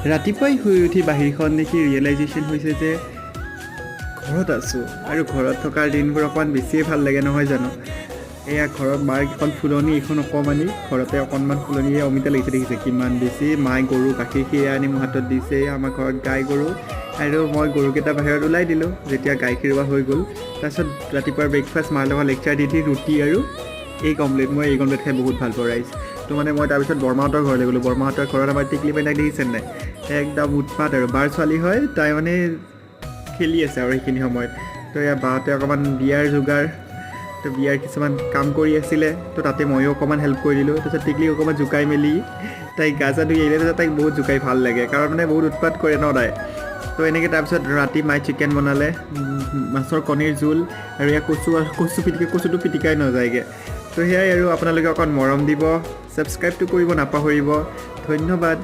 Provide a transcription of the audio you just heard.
ৰাতিপুৱাই শুই উঠি বাহিৰখন দেখি ৰিয়েলাইজেশ্যন হৈছে যে ঘৰত আছোঁ আৰু ঘৰত থকাৰ দিনবোৰ অকণমান বেছিয়ে ভাল লাগে নহয় জানো। এয়া ঘৰত মাৰ এখন ফুলনি, এইখন অকণমানি ঘৰতে অকণমান ফুলনিৰে অমিতা লাগিছে, দেখিছে কিমান বেছি। মায়ে গৰু গাখীৰ খিৰাই আনি মোৰ হাতত দিছে। আমাৰ ঘৰত গাই গৰু, আৰু মই গৰুকেইটা বাহিৰত ওলাই দিলোঁ যেতিয়া গাই খিৰোৱা হৈ গ'ল। তাৰপিছত ৰাতিপুৱাৰ ব্ৰেকফাষ্ট মাৰ লগত লেকচাৰ দি ৰুটি আৰু এগ অমলেট। মই এগ অমলেট খাই বহুত ভাল পাওঁ ৰাইজ। তো মানে মই তাৰপিছত বৰমাহঁতৰ ঘৰলৈ গ'লোঁ। বৰমাহঁতৰ ঘৰত আমাৰ টিকলি পাইনাক দেখিছে নাই, একদম উৎপাত আৰু বাৰ ছোৱালী হয়, তাই মানে খেলি আছে আৰু সেইখিনি সময়ত। তো এয়া বাহঁতে অকণমান বিয়াৰ যোগাৰ, তো বিয়াৰ কিছুমান কাম কৰি আছিলে, তো তাতে ময়ো অকণমান হেল্প কৰি দিলোঁ। তাৰপিছত টিকলিক অকণমান জোকাই মেলি তাইক গা চা ধুই আহিলে। তাৰপিছত তাইক বহুত জোকাই ভাল লাগে, কাৰণ মানে বহুত উৎপাত কৰে ন তাই। তো এনেকৈ তাৰপিছত ৰাতি মায়ে চিকেন বনালে, মাছৰ কণীৰ জোল, আৰু ইয়াৰ কচুটো পিটিকাই নাযায়গৈ। তো সেয়াই আৰু, আপোনালোকে অকণ মৰম দিব, ছাবস্ক্ৰাইবটো কৰিব নাপাহৰিব। ধন্যবাদ।